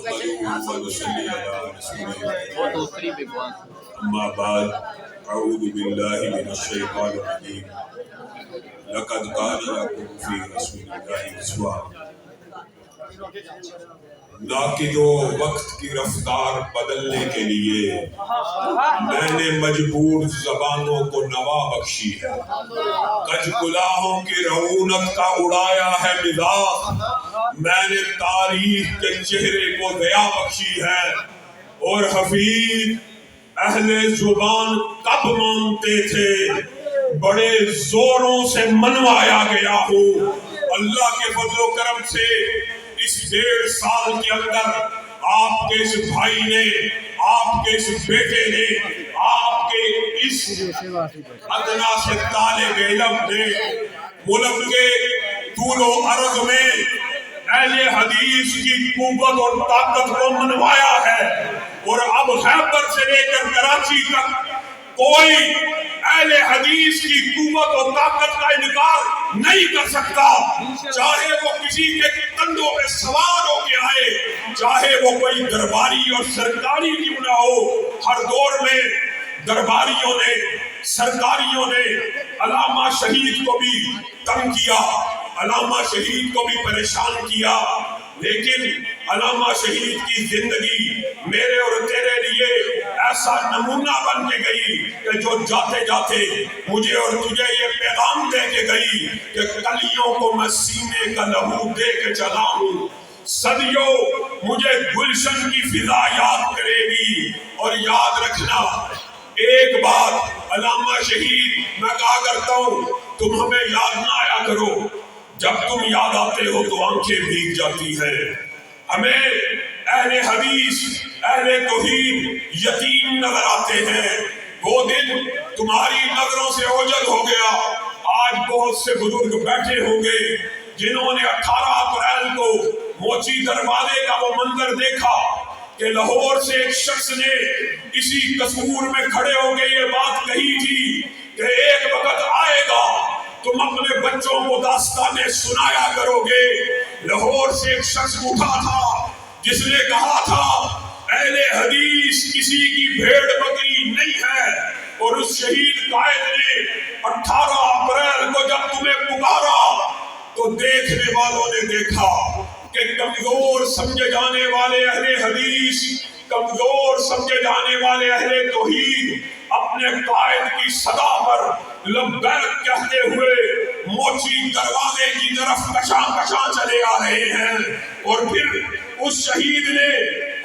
نحمده ونصلي على رسوله الكريم. أما بعد أعوذ بالله من الشيطان الرجيم لقد كان لكم في رسول الله أسوة. ناقد و وقت کی رفتار بدلنے کے لیے میں نے مجبور زبانوں کو نوا بخشی ہے، کج کلاہوں کی رعونت کا اڑایا ہے مزاح، میں نے تاریخ کے چہرے کو ضیا بخشی ہے، اور حفیظ اہل زبان کب مانتے تھے بڑے زوروں سے منوایا گیا ہوں۔ اللہ کے فضل و کرم سے اس 1.5 سال کے اندر آپ کے اس بھائی نے، آپ کے اس بیٹے نے، آپ کے اس ادنا سے طالب علم نے ملک کے طول و عرض میں اہل حدیث کی قوت اور طاقت کو منوایا ہے، اور اب خیبر سے لے کر کراچی تک کوئی اہل حدیث کی قوت و طاقت کا انکار نہیں کر سکتا، چاہے وہ کسی کے کندھوں پہ سوار ہو کے آئے، چاہے وہ کوئی درباری اور سرکاری کیوں نہ ہو۔ ہر دور میں درباریوں نے، سرکاریوں نے علامہ شہید کو بھی تنگ کیا، علامہ شہید کو بھی پریشان کیا، لیکن علامہ شہید کی زندگی میرے اور تیرے لیے ایسا نمونہ بن کے گئی کہ جو جاتے جاتے مجھے اور تجھے یہ پیغام دے کے گئی کہ کلیوں کو میں سینے کا لہو دے کے چلا ہوں، صدیوں مجھے گلشن کی فضا یاد کرے گی۔ اور یاد رکھنا ایک بات، علامہ شہید میں کہا کرتا ہوں تم ہمیں یاد نہ آیا کرو، جب تم یاد آتے ہو تو آنکھیں بھیگ جاتی ہیں۔ ہمیں اہل حدیث، اہل توحید یتیم نظر آتے ہیں۔ وہ دن تمہاری نظروں سے اوجھل ہو گیا۔ آج بہت سے بزرگ بیٹھے ہوں گے جنہوں نے 18 اپریل کو موچی دروازے کا وہ منظر دیکھا کہ لاہور سے ایک شخص نے اسی قصور میں کھڑے ہو کے یہ بات کہی تھی کہ ایک وقت آئے گا تم اپنے بچوں کو داستانیں سنایا کرو گے۔ لاہور سے ایک شخص اٹھا تھا جس نے کہا تھا اہل حدیث کسی کی بھیڑ بکری نہیں ہے، اور اس شہید قائد نے 18 اپریل کو جب تمہیں پکارا تو دیکھنے والوں نے دیکھا کہ کمزور سمجھے جانے والے اہل حدیث، کمزور سمجھے جانے والے اہل توحید اپنے قائد کی صدا پر لبیک کہتے ہوئے موچی دروازے کی طرف کشاں کشاں چلے آ رہے ہیں۔ اور پھر اس شہید نے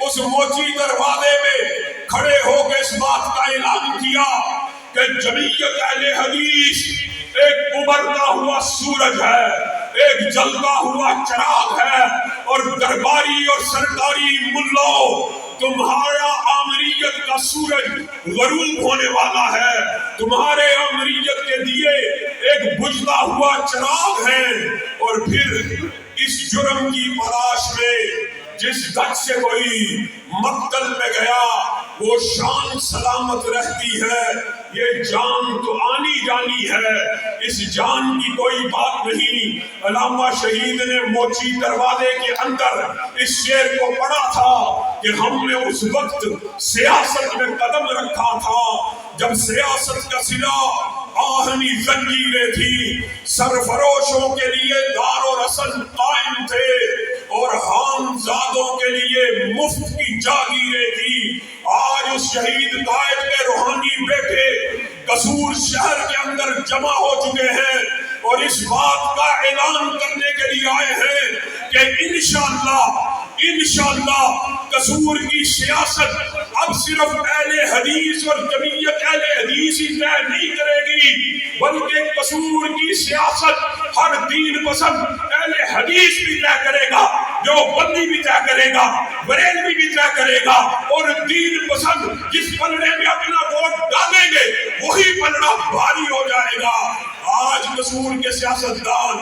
اس موچی دروازے میں کھڑے ہو کے اس بات کا اعلان کیا کہ جمعیت اہل حدیث ایک ابھرتا ہوا سورج ہے، ایک جلتا ہوا چراغ ہے، اور درباری اور سرکاری ملوں تمہارا آمریت کا سورج غروب ہونے والا ہے، تمہارے آمریت کے دیے ایک بجھتا ہوا چراغ ہے۔ اور پھر اس جرم کی تلاش میں جس گھر سے کوئی مقتل میں گیا وہ شان سلامت رہتی ہے، یہ جان تو آنی جانی ہے، اس جان کی کوئی بات نہیں۔ علامہ شہید نے موچی دروازے کے اندر اس شعر کو پڑھا تھا کہ ہم نے اس وقت سیاست میں قدم رکھا تھا جب سیاست کا سلا آہنی زنجیریں تھی، سرفروشوں کے لیے دار و رسن قائم تھے اور حامزادوں کے لیے مفت کی جاگیریں تھی۔ آج اس شہید قائد کے روحانی بیٹے قصور شہر کے اندر جمع ہو چکے ہیں اور اس بات کا اعلان کرنے کے لیے آئے ہیں کہ انشاءاللہ قصور کی سیاست اب صرف اہل حدیث اور جمعیت اہل حدیث ہی طے نہیں کرے گی، بلکہ قصور کی سیاست ہر دین پسند اہل حدیث بھی طے کرے گا، جو بندی بھی طے کرے گا، بریلوی بھی طے کرے گا، اور دین پسند جس پلڑے میں اپنا ووٹ ڈالیں گے وہی پلڑا بھاری ہو جائے گا۔ آج قصور کے سیاستدان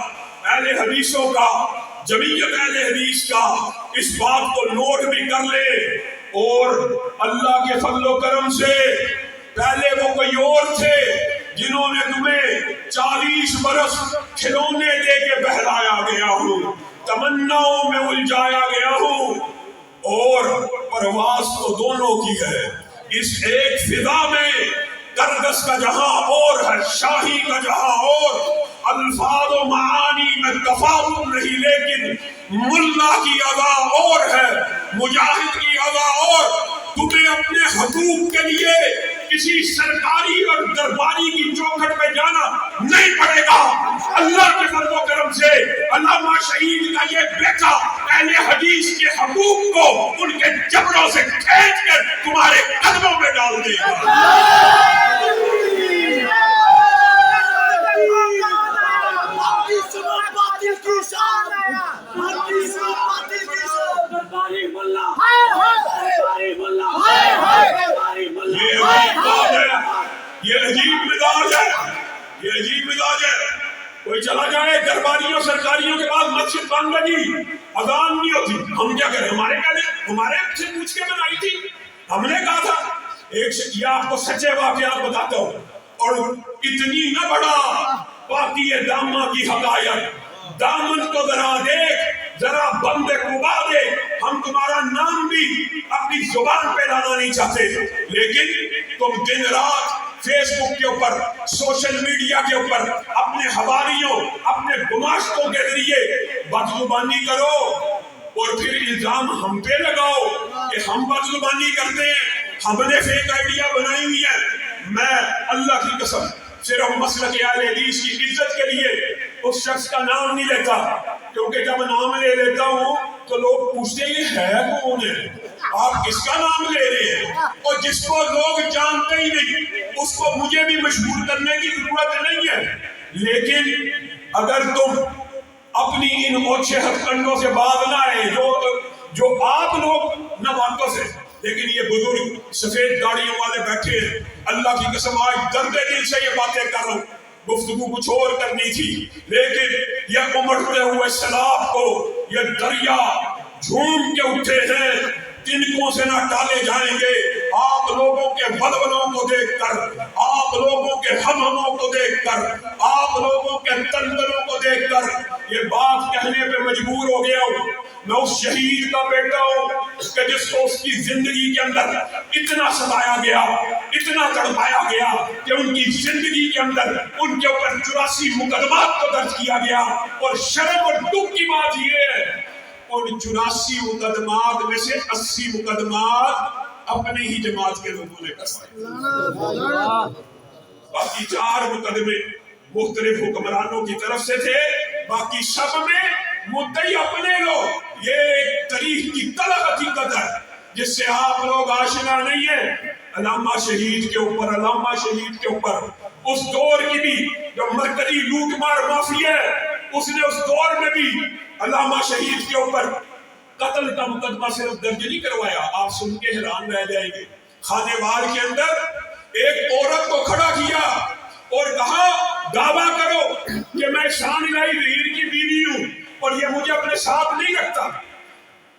اہل حدیثوں کا، جمعیت اہل حدیث کا اس بات کو نوٹ بھی کر لے، اور اللہ کے فضل و کرم سے پہلے وہ کوئی اور تھے جنہوں نے تمہیں 40 برس کھلونے دے کے بہلایا گیا ہوں، تمناؤں میں الجھایا گیا ہوں، اور اور پرواز تو دونوں کی ہے، اس ایک فضا میں کرگس کا جہاں اور ہے، شاہی کا جہاں اور، الفاظ و معانی میں تفاوت نہیں لیکن ملا کی ادا اور ہے، مجاہد کی ادا اور۔ تمہیں اپنے حقوق کے لیے کسی سرکاری اور درباری کی چوکھٹ میں جانا نہیں پڑے گا۔ اللہ کے فضل و کرم سے علامہ شہید کا یہ بیٹا اہل حدیث کے حقوق کو ان کے جبڑوں سے کھینچ کر تمہارے قدموں میں ڈال دے گا۔ یہ عجیب مزاج ہے، یہ عجیب مزاج ہے۔ کوئی چلا جائے درباریوں سرکاریوں کے پاس، مسجد بند لگی، اذان نہیں ہوتی، ہم کیا کریں؟ ہمارے سے پوچھ کے بنائی تھی، ہم نے کہا تھا۔ ایک یہ آپ کو سچے واقعات بتاتا ہوں، اور اتنی نہ بڑا پاکی دامہ کی حقائق، دامن کو ذرا دیکھ، ذرا بند قبا دے۔ ہم تمہارا نام بھی اپنی زبان پہ لانا نہیں چاہتے، لیکن تم دن رات فیس بک کے اوپر، سوشل میڈیا کے اوپر اپنے حواریوں، اپنے گماشتوں کے ذریعے بدزبانی کرو اور پھر الزام ہم پہ لگاؤ کہ ہم بدزبانی کرتے ہیں، ہم نے فیک آئیڈیا بنائی ہوئی ہے۔ میں اللہ کی قسم صرف مسلک اہل حدیث کی عزت کے لیے اس شخص کا نام نہیں لیتا، کیونکہ جب نام لے لیتا ہوں تو لوگ پوچھتے یہ ہے کون ہے، آپ کس کا نام لے رہے ہیں؟ اور جس کو لوگ جانتے ہی نہیں اس کو مجھے بھی مشہور کرنے کی ضرورت نہیں ہے۔ لیکن اگر تم اپنی ان اوچھے ہتھ کنڈوں سے باز نہ آئے جو آپ لوگ نہ باتوں سے، لیکن یہ بزرگ سفید داڑیوں والے بیٹھے ہیں، اللہ کی قسم آج درد دل سے یہ باتیں کر رہا ہوں، گفتگو کچھ اور کرنی تھی، لیکن یہ امڑتے ہوئے سیلاب کو یہ دریا جھوم کے اٹھے ہیں، تنکوں سے نہ ٹالے جائیں گے۔ آپ لوگوں کے ولولوں کو دیکھ کر، آپ لوگوں کے ہمہموں کو دیکھ کر، آپ لوگوں کے تندروں کو دیکھ کر یہ بات کہنے پہ مجبور ہو گیا ہوں۔ میں اس شہید کا بیٹا ہوں کہ جس کو اس کی زندگی کے اندر اتنا ستایا گیا، اتنا تڑپایا گیا کہ ان کی زندگی کے اندر ان کے اوپر 84 مقدمات کو درج کیا گیا، اور شرم اور دکھ کی بات یہ ہے ان 84 مقدمات میں سے 80 مقدمات اپنے ہی جماعت کے لوگوں نے کروائے، باقی 4 مقدمے مختلف حکمرانوں کی طرف سے تھے، باقی سب میں مدعی اپنے لوگ۔ یہ ایک تاریخ کی طلب حقیقت ہے جس سے آپ لوگ آشنا نہیں ہیں۔ علامہ شہید کے اوپر، علامہ شہید کے اوپر اس دور کی بھی جو مرکزی لوٹ مار مافیا ہے، اس نے اس دور میں بھی علامہ شہید کے اوپر قتل کا مقدمہ صرف درج نہیں کروایا، آپ سن کے حیران رہ جائیں گے۔ خانے وال کے اندر ایک عورت کو کھڑا کیا اور کہا دعویٰ کرو کہ میں شان الہی ظہیر کی بیوی ہوں اور یہ مجھے اپنے ساتھ نہیں رکھتا۔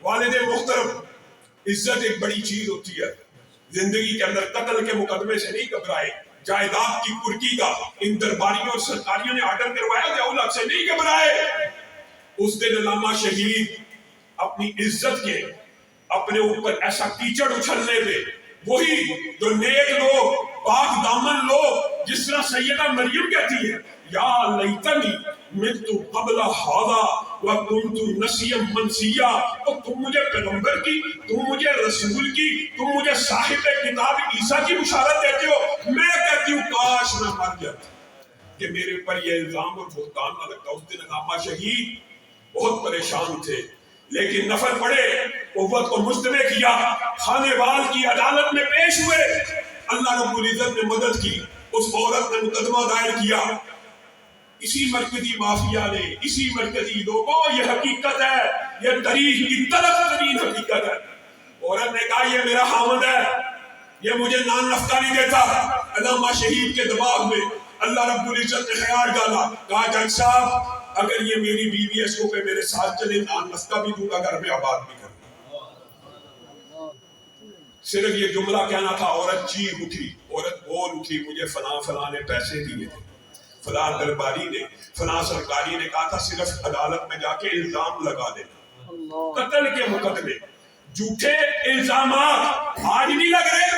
والد محترم، عزت ایک بڑی چیز ہوتی ہے، زندگی کے اندر قتل کے مقدمے سے نہیں گھبرائے، جائیداد کی کرکی کا ان درباریوں اور سرکاریوں نے آرڈر کروایا کہ اولاد سے نہیں گھبرائے۔ اس دن علامہ شہید اپنی عزت کے اپنے اوپر ایسا کیچڑ اچھلنے پہ، وہی جو نیک لوگ، پاک دامن لوگ، جس طرح سیدہ مریم کہتی ہے یا لیتنی مت قبل ھذا وکنت نسیا منسیا، اور تم مجھے پیغمبر کی، تم مجھے رسول کی، تم مجھے صاحب کتاب عیسیٰ کی بشارت دیتے ہو، میں کہتی ہوں کاش میں مر جاتا کہ میرے پر یہ الزام اور بہتان نہ لگتا۔ اس دن علامہ شہید بہت پریشان تھے، لیکن نفر پڑے، قوت کو مجتمع کیا، خانے وال کی عدالت میں پیش ہوئے، اللہ رب العزت نے مدد کی، اس عورت نے مقدمہ دائر کیا۔ اسی مرکزی مافیا نے، اسی مرکزی لوگوں، یہ حقیقت ہے، یہ تاریخ کی تلخ ترین حقیقت ہے۔ عورت نے کہا یہ میرا خاوند ہے، یہ مجھے نان نفتہ نہیں دیتا۔ علامہ شہید کے دماغ میں اللہ رب العزت نے خیال ڈالا، کہا جج صاحب اگر یہ میری بیوی ہے اس کو کہ میرے ساتھ چلے، نان نفتہ بھی دوں گا، گھر میں آباد بھی کروں گا۔ صرف یہ جملہ کہنا تھا، عورت چیخ اٹھی، عورت بول اٹھی، مجھے فلاں فلاں نے پیسے دیے تھے، فلاں درباری نے، فلاں سرکاری نے کہا تھا صرف عدالت میں جا کے الزام لگا دینا، قتل کے مقدمے جھوٹے الزامات آج نہیں لگ رہے.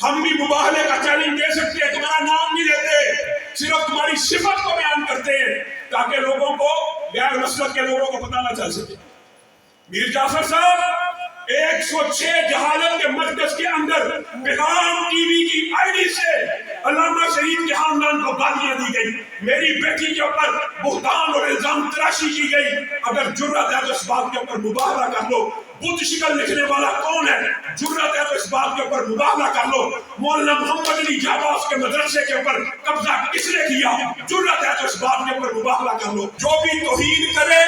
ہم بھی مباہلے کا چیلنج دے سکتے ہیں, تمہارا نام نہیں لیتے, صرف تمہاری صفت کو بیان کرتے ہیں تاکہ لوگوں کو, غیر مسلک کے لوگوں کو پتہ نہ چل سکے. میر جعفر صاحب 106 جہالت کے مرکز کے اندر پیغام ٹی وی کی آئی ڈی سے علامہ شہید کے خاندان کو گالیاں دی گئی, میری بیٹی کے اوپر بہتان اور الزام تراشی کی گئی. اگر جرأت ہے تو اس بات کے اوپر مباہلہ کر لو, بدھ شکل لکھنے والا کون ہے, جرأت ہے تو اس بات کے اوپر مباہلہ کر لو. مولانا محمد علی جاباز کے مدرسے کے اوپر قبضہ کس نے کیا, جرأت ہے تو اس بات کے اوپر مباہلہ کر لو. جو بھی توہین کرے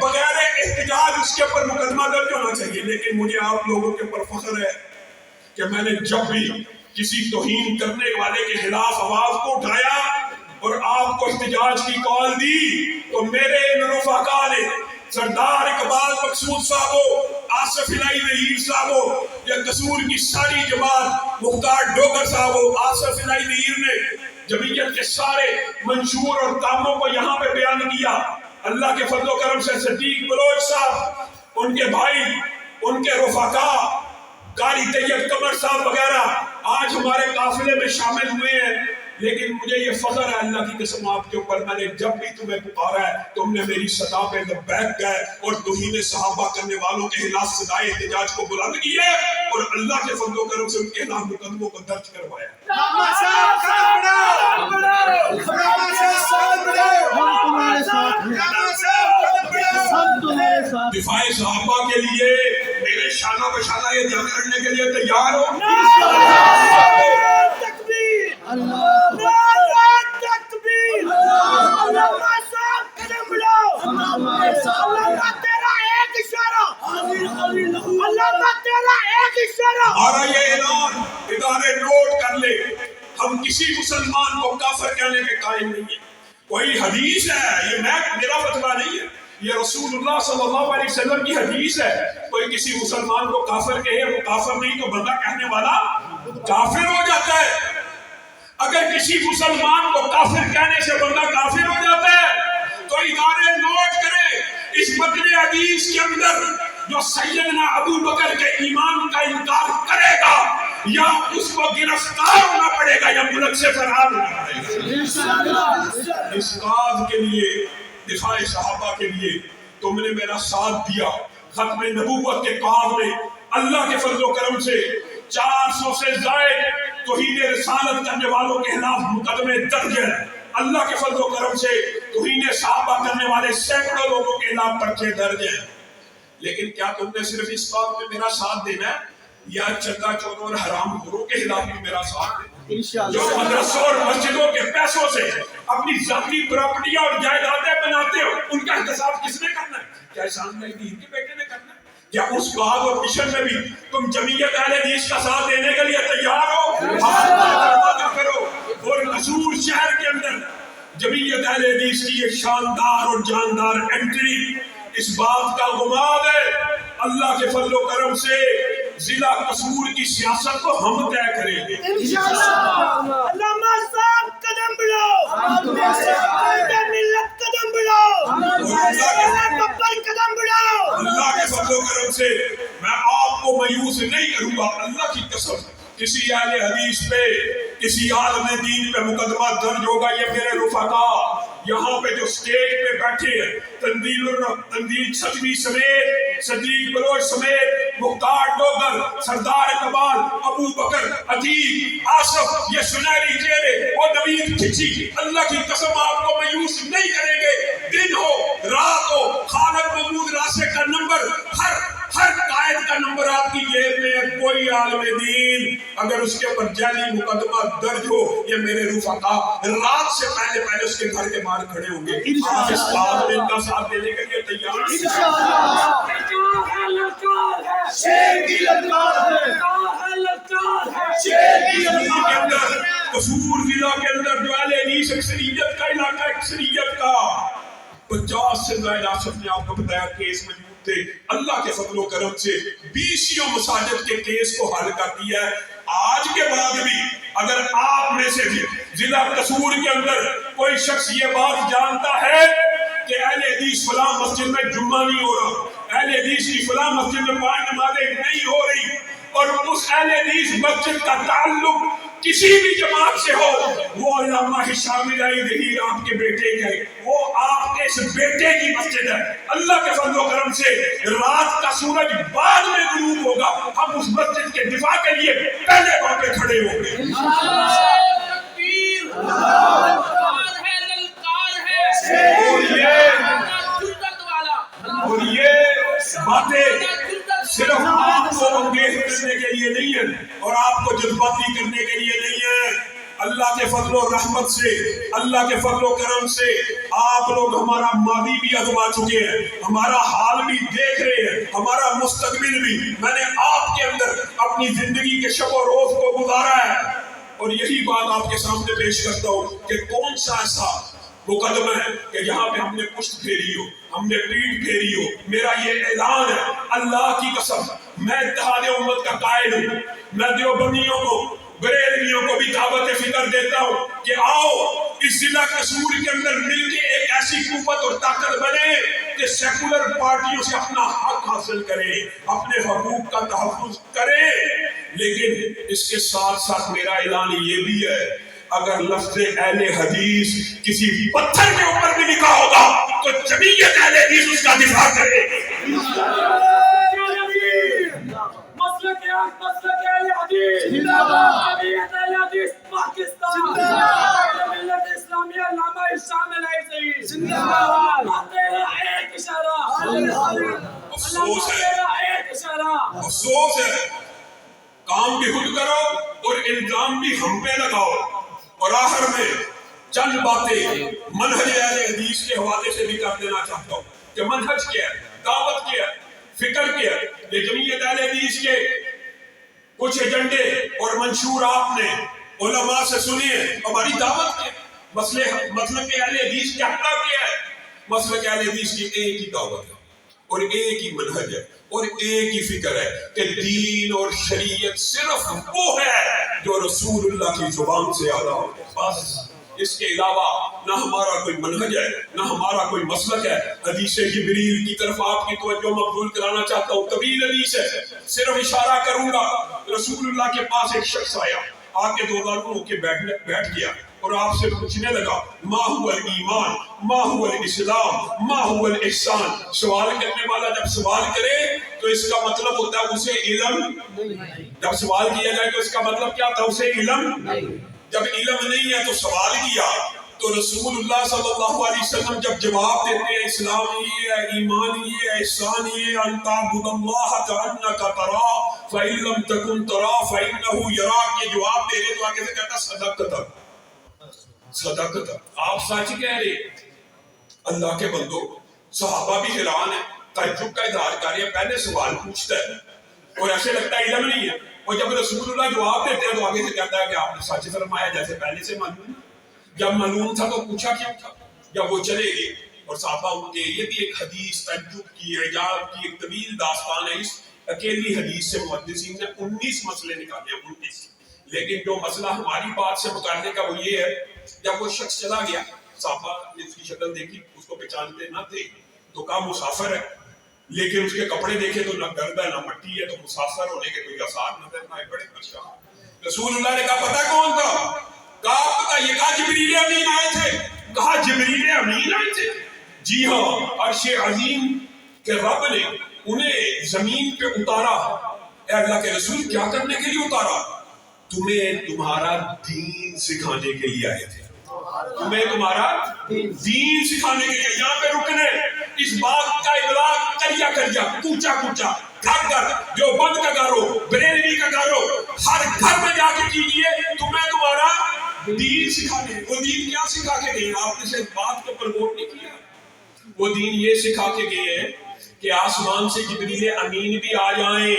بغیر احتجاج اس کے اوپر مقدمہ درج ہونا چاہیے. لیکن مجھے آپ لوگوں کے اوپر فخر ہے کہ میں نے جب بھی کسی توہین کرنے والے کے خلاف آواز کو اٹھایا اور آپ کو احتجاج کی کال دی تو میرے ان رفقا نے, سردار اقبال مقصود صاحب ہو, آصف الہی نہیر صاحب ہو, یا قصور کی ساری جماعت, مختار ڈوگر صاحب ہو, آصف الہی نہیر نے جمعیت کے سارے منشور اور کاموں کو یہاں پہ بیان کیا. اللہ کے فضل و کرم سے صدیق بلوچ صاحب, ان کے بھائی, ان کے رفقا, قاری طیب قمر صاحب وغیرہ آج ہمارے قافلے میں شامل ہوئے ہیں. لیکن مجھے یہ فخر ہے اللہ کی قسم آپ کے اوپر, میں نے جب بھی تمہیں پکارا ہے تم نے میری صدا پہ لبیک کہا اور توہین صحابہ کرنے والوں کے خلاف صدائے احتجاج کو بلند کیا اور اللہ کے فضل و کرم سے ان کے خلاف مقدموں کو درج کروایا. دفاع صحابہ کے لیے میرے شانہ بشانہ یہ جنگ لڑنے کے لیے تیار ہو. ہمارا یہ اعلان ادارے نوٹ کر لے, ہم کسی مسلمان کو کافر کہنے کے قائل نہیں ہیں. کوئی حدیث ہے, یہ میرا فتویٰ نہیں ہے, یہ رسول اللہ صلی اللہ علیہ وسلم کی حدیث ہے. کوئی کسی مسلمان کو کافر کہے, وہ کافر نہیں تو بندہ کہنے والا کافر ہو جاتا ہے. اگر کسی مسلمان کو کافر کہنے سے بندہ کافر ہو جاتا ہے تو ادارے نوٹ کرے اس متن حدیث کے اندر جو سیدنا ابو بکر کے ایمان کا انکار کرے گا یا اس کو گرفتار ہونا پڑے گا یا ملک سے فرار ہونا پڑے گا. اس کاز کے لیے, دفاع صحابہ کے لیے تم نے میرا ساتھ دیا. ختم نبوت کے کاز میں اللہ کے فضل و کرم سے 400 سے زائد توہین رسالت کرنے والوں کے خلاف مقدمے درج ہیں. اللہ کے فضل و کرم سے توہین صحابہ کرنے والے سینکڑوں لوگوں کے خلاف پرچے درج ہیں. لیکن کیا تم نے صرف اس بات میں میرا ساتھ دینا ہے یا چندہ چوروں اور حرام خوروں کے خلاف بھی میرا ساتھ دینا؟ جو مدرسوں اور مسجدوں کے پیسوں سے اپنی ذاتی پراپرٹیاں اور جائیدادیں بناتے ہو, ان کا احتساب کس نے کرنا ہے؟ کیا احسان الدین کے بیٹے نے کرنا ہے؟ یا اس بات اور مشن میں بھی تم جمعیت اہل حدیث کا ساتھ دینے کے لیے تیار ہو؟ کرو. اور قصور شہر کے اندر جمعیت اہل حدیث کی ایک شاندار اور جاندار انٹری اس بات کا غماد ہے. اللہ کے فضل و کرم سے ضلع قصور کی سیاست کو ہم طے کریں گے انشاءاللہ. علامہ صاحب قدم بڑھاؤ, ملت قدم بڑھاؤ, قدم بڑھاؤ. اللہ کے فضل و کرم سے میں آپ کو مایوس نہیں کروں گا. اللہ کی قسم کسی اہل حدیث پہ, کسی عالم دین پہ مقدمہ درج ہوگا. یہ میرے رفقا یہاں پہ جو سٹیج پہ بیٹھے ہیں, تندیل چھجوی سمیت, صدیق بلوچ سمیت, مختار ڈوگر, سردار اقبال, ابو بکر, عتیق, آصف, یہ سنہری چہرے, وہ نوید کھچی, اللہ کی قسم آپ کو مایوس نہیں کریں گے. دن ہو رات ہو, خالد محمود راسے کا نمبر, ہر قائد کا نمبر آپ کی جیب میں ہے. کوئی عالم دین اگر اس کے اوپر جعلی مقدمہ درج ہو, یہ میرے رفقا رات سے پہلے اس کے گھر کے باہر کھڑے ہوں گے. آپ اس بات میں ان کا ساتھ دینے کے لیے تیار ہیں؟ قصور ضلع کے اندر جو اہل حدیث اکثریت کا علاقہ, اکثریت کا 50 سے زائد, آصف نے آپ کو بتایا کیس موجود تھے. اللہ کے فضل و کرم سے 20 مساجد کے کیس کو حل کر دیا ہے. آج کے بعد بھی اگر آپ میں سے بھی ضلع قصور کے اندر کوئی شخص یہ بات جانتا ہے کہ اہل حدیث فلاں مسجد میں جمعہ نہیں ہو رہا, اہل حدیث کی فلاں مسجد میں 5 نمازیں نہیں ہو رہی اور اس اہل حدیث مسجد کا تعلق کسی بھی جماعت سے ہو، وہ علامہ ہشام الہی ظہیر آپ کے بیٹے کے، وہ آپ کے اس بیٹے کی مسجد ہے. اللہ کے فضل و کرم سے رات کا سورج بعد میں غروب ہوگا، ہم اس مسجد کے دفاع کے لیے پہلے وہاں پہ کھڑے ہوں گے. اور یہ باتیں صرف آپ کو انگیز کرنے کے لیے نہیں ہے اور آپ کو جذباتی کرنے کے لیے نہیں ہے. اللہ کے فضل و رحمت سے، اللہ کے فضل و کرم سے آپ لوگ ہمارا ماضی بھی آزما چکے ہیں، ہمارا حال بھی دیکھ رہے ہیں، ہمارا مستقبل بھی. میں نے آپ کے اندر اپنی زندگی کے شب و روز کو گزارا ہے اور یہی بات آپ کے سامنے پیش کرتا ہوں کہ کون سا ایسا مقدمہ ہے کہ جہاں پہ ہم نے پشت پھیری ہو، ہم نے پیٹ پھیری ہو. میرا یہ اعلان ہے اللہ کی قسم، میں اتحاد امت کا قائل ہوں. میں دیوبندیوں کو، بریلویوں کو بھی دعوت فکر دیتا ہوں کہ آؤ اس ضلع قصور کے اندر مل کے ایک ایسی قوت اور طاقت بنے کہ سیکولر پارٹیوں سے اپنا حق حاصل کریں، اپنے حقوق کا تحفظ کریں. لیکن اس کے ساتھ ساتھ میرا اعلان یہ بھی ہے، اگر لفظ اہل حدیث کسی پتھر کے اوپر بھی لکھا ہوگا تو جمعیت اہل حدیث اس کا دفاع کرے. مسلک اہل حدیث زندہ باد، جمعیت اہل حدیث پاکستان زندہ باد، ملت اسلامیہ علامہ ہشام الہی ظہیر زندہ باد. تیرا ایک اشارہ، افسوس ہے، تیرا ایک اشارہ، افسوس ہے، کام بھی خود کرو اور الزام بھی ہم پہ لگاؤ. اور آخر میں چند باتیں منہج اہل حدیث کے حوالے سے بھی کر دینا چاہتا ہوں کہ منہج کیا ہے، دعوت کیا ہے، فکر کیا ہے. یہ جمعیت اہل حدیث کے کچھ ایجنڈے اور منشور آپ نے علماء سے سنیے. ہماری دعوت کیا ہے، مسلک اہل حدیث کا کیا ہے. مسلک اہل حدیث کی ایک ہی دعوت ہے اور ایک ہی منہج ہے اور ایک ہی فکر ہے کہ دین اور شریعت صرف وہ ہے جو رسول اللہ کی زبان سے آتا ہو. بس اس کے علاوہ نہ ہمارا کوئی منہج ہے، نہ ہمارا کوئی مسلک ہے. حدیث جبریل کی طرف آپ کی توجہ مبذول کرانا چاہتا ہوں. طویل حدیث ہے، صرف اشارہ کروں گا. رسول اللہ کے پاس ایک شخص آیا، آ کے 2 داروں ہو کے بیٹھ گیا اور آپ سے پوچھنے لگا ما هو الایمان، ما هو الاسلام، ما هو الاحسان. سوال کرنے والا جب سوال کرے تو اس کا مطلب ہوتا ہے اسے علم. جب سوال کیا جائے تو اس کا مطلب کیا تھا؟ اسے علم. جب علم نہیں ہے تو سوال کیا. تو رسول اللہ صلی اللہ علیہ وسلم جب جواب دیتے ہیں اسلام یہ ہے، ایمان یہ ہے، احسان یہ ہے، ان تعبد اللہ کأنک تراہ فإن لم تکن تراہ فإنہ یراک. یہ جواب دے رہے تو آگے سے کہتا صدقت، صدقت، آپ سچ کہہ رہے. اللہ کے بندو، صحابہ بھی حیران ہیں، تعجب کا اظہار کر رہے ہیں. پہلے سوال پوچھتا ہے اور ایسے لگتا ہے علم نہیں ہے، اور جب رسول اللہ جواب دیتے ہیں تو آگے سے کہتا ہے کہ آپ نے سچ فرمایا جیسے پہلے سے معلوم. جب معلوم تھا تو پوچھا کیوں تھا؟ جب وہ چلے گئے اور صحابہ ان کے، یہ بھی ایک حدیث تعجب کی، اعجاز کی ایک طویل داستان ہے. اس اکیلی حدیث سے محدثین نے 19 مسئلے نکالے ہیں، 19. لیکن جو مسئلہ ہماری بات سے مکالنے کا وہ یہ ہے، جب وہ شخص چلا گیا، صحابہ نے اس کی شکل دیکھی، اس کو پہچانتے نہ تھے تو کہا مسافر ہے. لیکن اس کے کپڑے دیکھے تو نہ گرد ہے نہ مٹی ہے، تو مسافر ہونے کے کوئی آثار نظر نہ آئے. بڑے پریشان. رسول اللہ نے کہا پتہ کون تھا؟ کہا پتہ یہ. کہا جبریل امین آئے تھے. کہا جبریل امین آئے تھے؟ جی ہاں، عرش عظیم کے رب نے انہیں زمین پہ اتارا. اے اللہ کے رسول کیا کرنے کے لیے اتارا؟ تمہیں تمہارا دین سکھانے کے لیے آئے تھے. تمہیں تمہارا دین سکھانے کے لیے. یہاں پہ رکنے اس بات کا ابلاغ کریا کوچا کوچا گھر گھر، جو بند کا گھر ہو، بریلوی کا گھر ہو، ہر گھر میں جا کے کیجئے تمہیں تمہارا دین سکھانے. وہ دین کیا سکھا کے گئے؟ آپ نے سے بات کو پروموٹ نہیں کیا. وہ دین یہ سکھا کے گئے ہیں کہ آسمان سے جبریل امین بھی آ جائیں.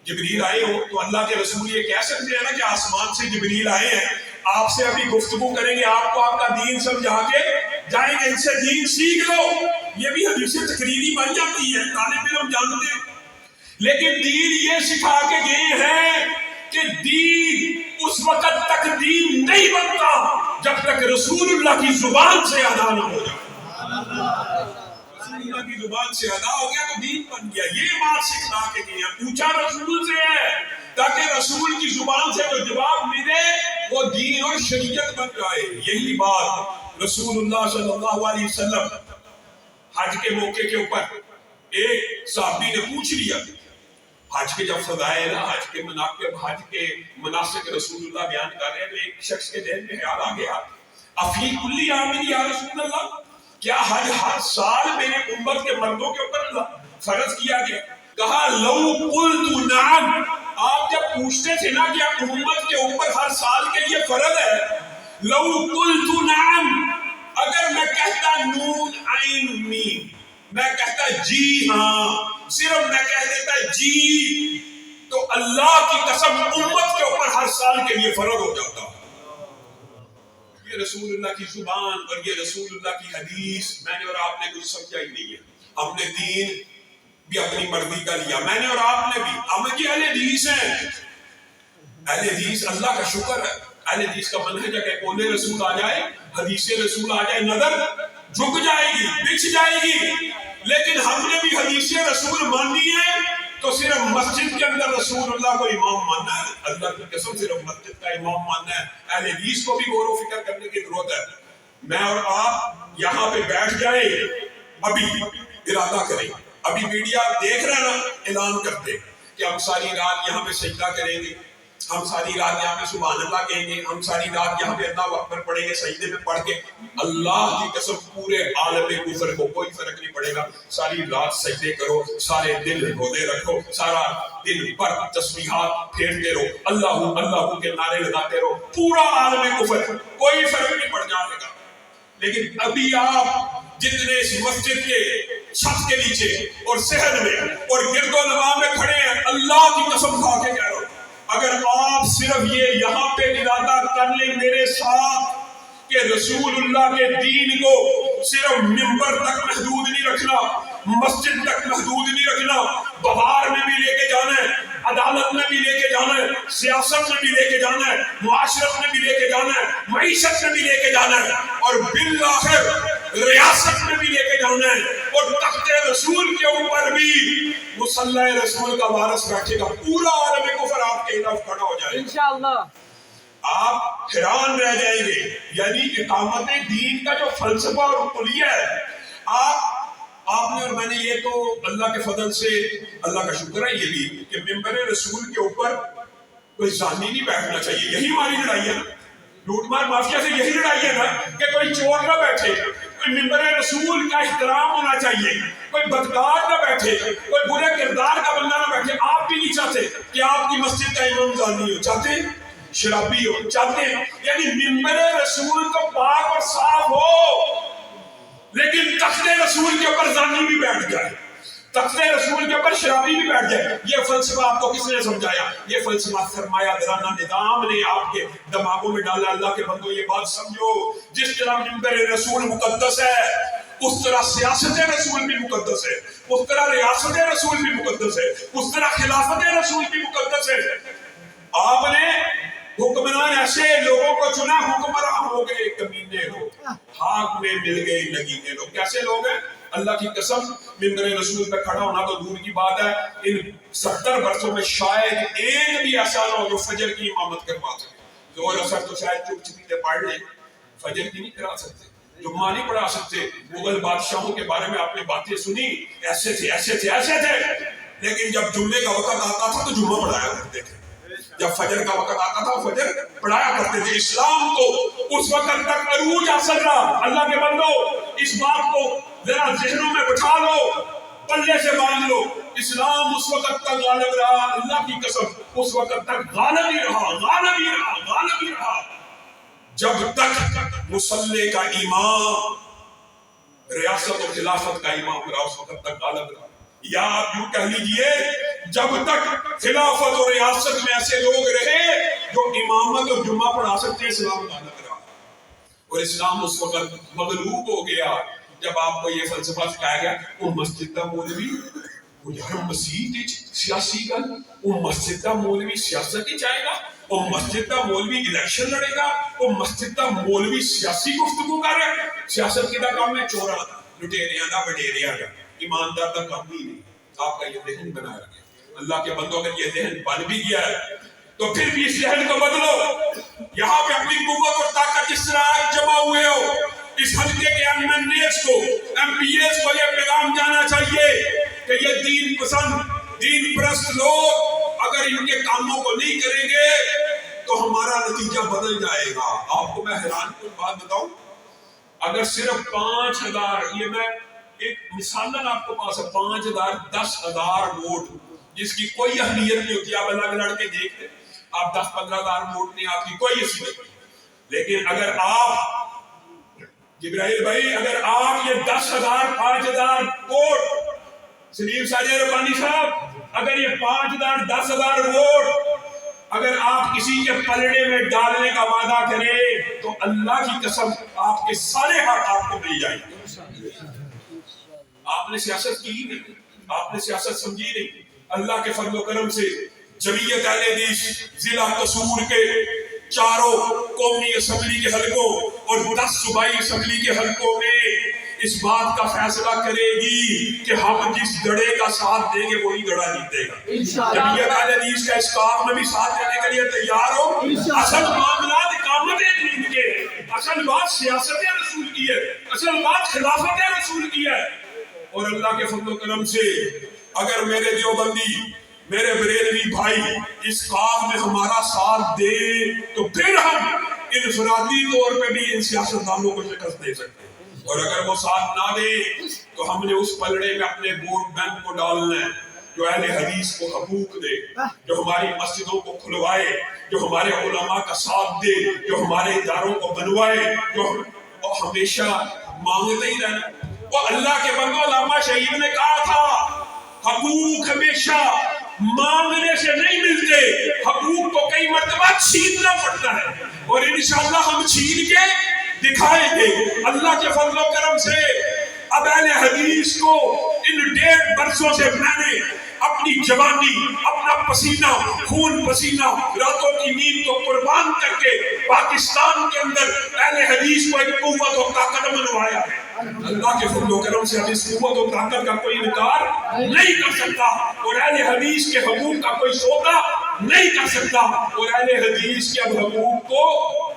جبریل آئے ہو تو اللہ کے رسول یہ کہہ سکتے ہیں نا کہ آسمان سے جبریل آئے ہیں، آپ سے ابھی گفتگو کریں گے، آپ کو آپ کا دین سمجھا کے جائیں گے، ان سے دین سیکھ لو. یہ بھی حدیث تقریری بن جاتی ہے، طالب علم جانتے ہیں. لیکن دین یہ سکھا کے گئے ہیں کہ دین اس وقت تک دین نہیں بنتا جب تک رسول اللہ کی زبان سے ادا نہ ہو جائے. اللہ کی زبان سے ادا ہو گیا تو دین بن گیا. یہ بات سکھلا کے گئے ہیں. پوچھا رسول سے ہے تاکہ رسول کی زبان سے جو جواب ملے وہ دین اور شریعت بن جائے. یہی بات رسول اللہ صلی اللہ علیہ وسلم حج کے موقع کے اوپر ایک صحابی نے پوچھ لیا. حج کے جب فضائل حج کے مناقب حج کے مناسک رسول اللہ بیان کر رہے ہیں تو ایک شخص کے ذہن میں خیال آ گیا افی کلی عامل یا رسول اللہ, کیا حج ہر سال میرے امت کے مردوں کے اوپر فرض کیا گیا؟ کہا لو قلت نعم, آپ جب پوچھتے تھے نا کیا امت کے اوپر ہر سال کے لیے فرض ہے, لو قلت نعم, اگر میں کہتا نون عین میم, میں کہتا جی ہاں, صرف میں کہہ دیتا جی, تو اللہ کی قسم امت کے اوپر ہر سال کے لیے فرض ہو جاتا. یہ رسول اللہ کی زبان اور یہ رسول اللہ کی حدیث. میں نے اور آپ نے کچھ سمجھا ہی نہیں ہے. ہم نے دین بھی اپنی مرضی کا لیا, میں نے اور آپ نے بھی. ہم یہ اہل حدیث ہیں. اہل حدیث اللہ کا شکر ہے. اہل حدیث کا منہج ہے کہ قول رسول آ جائے, حدیث رسول آ جائے, نظر جھک جائے گی, پچھ جائے گی. لیکن ہم نے بھی حدیث رسول مانی ہے تو صرف مسجد کے اندر رسول اللہ کو امام ماننا ہے. اللہ کی قسم صرف مسجد کا امام ماننا ہے. اہل حدیث کو بھی غور و فکر کرنے کی ضرورت ہے. میں اور آپ یہاں پہ بیٹھ جائیں, ابھی ارادہ کریں, ابھی میڈیا دیکھ رہے نا اعلان کرتے کہ ہم ساری رات یہاں پہ سجدہ کریں گے, ہم ساری رات یہاں پہ سبحان اللہ کہیں گے, ہم ساری رات یہاں پہ اللہ اکبر پڑھیں گے سجدے میں پڑھ کے. اللہ کی قسم پورے عالم کفر کو کوئی فرق نہیں پڑے گا. ساری رات سجدے کرو, سارے دن روزے رکھو, سارا دن پر تسبیحات پھیرتے رہو, اللہ اللہ کے نعرے لگاتے رہو, پورا عالم کفر کوئی فرق نہیں پڑ جائے گا. لیکن ابھی آپ جتنے اس مسجد کے چھت کے نیچے اور صحن میں اور گرد و نواح میں کھڑے ہیں, اللہ کی قسم کھا کے کہہ رہا ہوں, اگر آپ صرف یہ یہاں پہ ارادہ کر لیں میرے ساتھ کہ رسول اللہ کے دین کو صرف منبر تک محدود نہیں رکھنا, مسجد تک محدود نہیں رکھنا, بہار میں بھی لے کے جانا ہے, عدالت میں بھی لے کے جانا ہے, سیاست میں بھی لے کے جانا ہے, معاشرت میں بھی لے کے جانا ہے, معیشت میں بھی لے کے جانا ہے, اور بالآخر ریاست میں بھی لے کے جانا ہے, اور تخت رسول کے اوپر بھی مصلی رسول کا وارث بیٹھے گا, پورا عالم کفر آپ کے خلاف کھڑا ہو جائے گا انشاءاللہ. آپ حیران رہ جائیں گے. یعنی اقامت دین کا جو فلسفہ اور کلیہ ہے, آپ نے اور میں نے, یہ تو اللہ کے فضل سے اللہ کا شکر ہے یہ بھی کہ ممبر رسول کے اوپر کوئی زانی نہیں بیٹھنا چاہیے. یہی ہماری لڑائی ہے نا, لوٹ مار مافیا سے یہی لڑائی ہے نا کہ کوئی چور نہ بیٹھے, کوئی ممبر رسول کا احترام ہونا چاہیے, کوئی بدکار نہ بیٹھے, کوئی برے کردار کا بندہ نہ بیٹھے. آپ بھی نہیں چاہتے کہ آپ کی مسجد کا امام زانی ہو, چاہتے شرابی ہو, چاہتے ہیں یعنی ممبر رسول تو پاک اور صاف ہو, لیکن تخت رسول کے اوپر زانی بھی بیٹھ جائے, تخت رسول کے اوپر شرابی بھی بیٹھ جائے. یہ فلسفہ آپ کو کس نے سمجھایا؟ یہ فلسفہ سرمایہ دارانہ نظام نے آپ کے دماغوں میں ڈالا. اللہ کے بندو یہ بات سمجھو, جس طرح ممبر رسول مقدس ہے اس طرح سیاست رسول بھی مقدس ہے, اس طرح ریاست رسول بھی مقدس ہے, اس طرح خلافت رسول بھی مقدس ہے. آپ نے حکمران ایسے لوگوں کو چنا, حکمران ہو گئے کمینے لوگ, ہاتھ میں مل گئے نگینے لوگ. کیسے لوگ ہیں؟ اللہ کی قسم ممبر رسول پہ کھڑا ہونا تو دور کی بات ہے, ان 70 برسوں میں شاید ایک بھی ایسا نہ ہو جو فجر کی امامت کروا سکے. زور اثر تو شاید چپ چپیتے پڑھ لیں, فجر کی نہیں کرا سکتے, جمعہ نہیں پڑھا سکتے. مغل بادشاہوں کے بارے میں آپ نے باتیں سنی, ایسے تھے ایسے تھے ایسے تھے, لیکن جب جمعے کا وقت آتا تھا تو جمعہ پڑھایا کرتے تھے, جب فجر کا وقت آتا تھا فجر پڑھایا کرتے تھے. اسلام کو اس وقت تک عروج حاصل رہا. اللہ کے بندو اس بات کو ذرا ذہنوں میں بٹھا لو, پلے سے باندھ لو, اسلام اس وقت تک غالب رہا, اللہ کی قسم اس وقت تک غالب ہی رہا, غالب ہی رہا, غالب ہی رہا, جب تک مصلی کا امام ریاست و خلافت کا امام رہا اس وقت تک غالب رہا. یا آپ یوں کہہ لیجئے جب تک خلافت اور ریاست میں ایسے لوگ رہے جو امامت اور جمعہ پڑھا سکتے ہیں, اسلام غالب رہا. اور اسلام اس وقت مغلوب ہو گیا جب آپ کو یہ فلسفہ سکھایا گیا وہ مسجد کا مولوی وہ یار مسیح سیاسی گل, وہ مسجد کا مولوی سیاست ہی چاہے گا, وہ مسجد کا مولوی الیکشن لڑے گا, وہ مسجد کا مولوی سیاسی گفتگو کر رہا ہے. سیاست کی کام ہے چورا لٹیریاں دا وڈیریاں دا, ایماندار کا کام بھی نہیں. آپ کا یہ ذہن بنا رکھے. اللہ کے بندوں اگر یہ ذہن بن بھی گیا ہے تو پھر بھی اس ذہن کو بدلو. یہاں پہ اپنی قوت اور طاقت جس طرح جمع ہوئے ہو, اس حلقے کے MNAs کو, MPAs کو یہ پیغام جانا چاہیے کہ یہ دین پسند, دین پرست لوگ اگر ان کے کاموں کو نہیں کریں گے تو ہمارا نتیجہ بدل جائے گا. آپ کو میں حیران کن بات بتاؤں, اگر صرف 5,000, یہ میں ایک مثال آپ کو پاس 5,000 10,000 ووٹ جس کی کوئی اہمیت نہیں ہوتی, آپ الگ لڑکے دیکھتے, آپ 10-15,000 ووٹ نہیں, آپ کی کوئی اہمیت نہیں. لیکن اگر آپ جبرائیل بھائی, اگر آپ یہ 10,000 5,000 ووٹ, سلیم ساجد ربانی صاحب, اگر یہ 5,000 10,000 ووٹ اگر آپ کسی کے پلڑے میں ڈالنے کا وعدہ کریں تو اللہ کی قسم آپ کے سارے حق آپ کو مل جائیں گے. آپ نے سیاست کی نہیں, آپ نے سیاست سمجھی نہیں. اللہ کے فضل و کرم سے جمعیت اہل حدیث ضلع قصور کے 4 قومی اسمبلی کے حلقوں اور 10 صوبائی اسمبلی کے حلقوں میں اس بات کا فیصلہ کرے گی کہ ہم جس گڑھے کا ساتھ دیں گے وہی گڑھا جیتے گا. جمعیت اہل حدیث کا اس کام میں بھی ساتھ دینے کے لیے تیار ہو. اصل معاملات اقامت دین کے, اصل بات سیاست رسول کی ہے, اصل بات خلافت رسول کی ہے. اور اللہ کے فضل و کرم سے اگر میرے دیوبندی, میرے بریلوی بھائی اس کام میں ہمارا ساتھ دے تو پھر ہم انفرادی طور پہ بھی ان سیاستدانوں کو شکست دے سکتے ہیں. اور اگر وہ ساتھ نہ دے تو ہم نے اس پلڑے میں اپنے ووٹ بینک کو ڈالنا ہے جو اہل حدیث کو حقوق دے, جو ہماری مسجدوں کو کھلوائے, جو ہمارے علماء کا ساتھ دے, جو ہمارے اداروں کو بنوائے, جو ہمیشہ مانگتے ہی رہنا. وہ اللہ کے بندوں, علامہ شہید نے کہا تھا حقوق ہمیشہ مانگنے سے نہیں ملتے, حقوق کو کئی مرتبہ چھیننا پڑتا ہے, اور انشاءاللہ ہم چھین کے دکھائیں گے. اللہ کے فضل و کرم سے اب اہل حدیث کو ان 1.5 برسوں سے میں نے اپنی جوانی, اپنا پسینہ, خون پسینہ, راتوں کی نیند کو قربان کر کے پاکستان کے اندر اہل حدیث کو ایک قوت و طاقت بنوایا ہے. اللہ کے فضل و کرم سے اب اس قوت و طاقت کا کوئی انکار نہیں کر سکتا, اور اہل حدیث کے حقوق کا کوئی سودا نہیں کر سکتا, اور اہل حدیث کے اب حقوق کو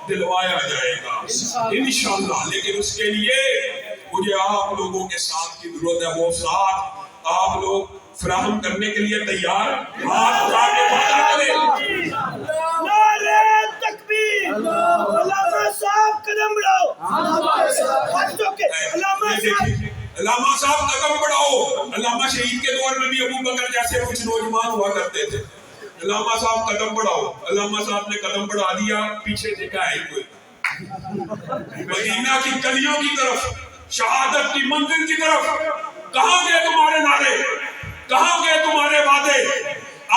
دلوایا جائے گا انشاءاللہ. لیکن اس کے لیے مجھے آپ لوگوں کے ساتھ کی ضرورت ہے. وہ ساتھ آپ لوگ فراہم کرنے کے لیے تیار, ہاتھ اٹھا کے وعدہ کریں. نعرہ تکبیر, علامہ صاحب قدم بڑھاؤ, علامہ صاحب قدم بڑھاؤ. علامہ شہید کے دور میں بھی ابو بکر جیسے کچھ نوجوان ہوا کرتے تھے. علامہ صاحب قدم بڑھاؤ. علامہ صاحب نے قدم بڑھا دیا, پیچھے دیکھا ہے کوئی مدینہ کی گلیوں کی طرف, شہادت کی منزل کی طرف. کہاں گئے تمہارے نعرے, کہاں گئے تمہارے وعدے؟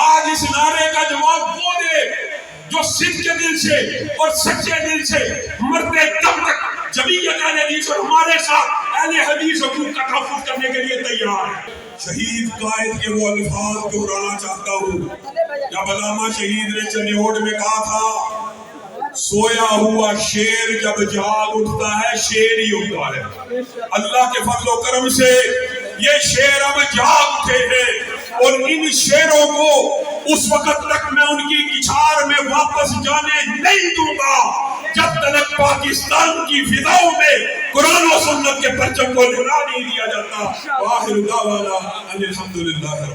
آج اس نعرے کا جواب وہ دے جو صدق کے دل سے اور سچے دل سے مرتے دم تک جمعیت اہل حدیث اور ہمارے ساتھ اہل حدیث حقوق کا تحفظ کرنے کے لیے تیار ہے. شہید قائد کے وہ الفاظ دہرانا چاہتا ہوں جب علامہ شہید نے چنیوٹ میں کہا تھا سویا ہوا شیر جب جاگ اٹھتا ہے شیر ہی اٹھتا ہے. اللہ کے فضل و کرم سے یہ شیر اب جاگ اٹھے ہیں, اور ان شیروں کو اس وقت تک میں ان کی کچھار میں واپس جانے نہیں دوں گا جب تک پاکستان کی فضاؤں میں قرآن و سنت کے پرچم کو لہرا نہیں دیا جاتا. وآخر دعوانا ان الحمدللہ.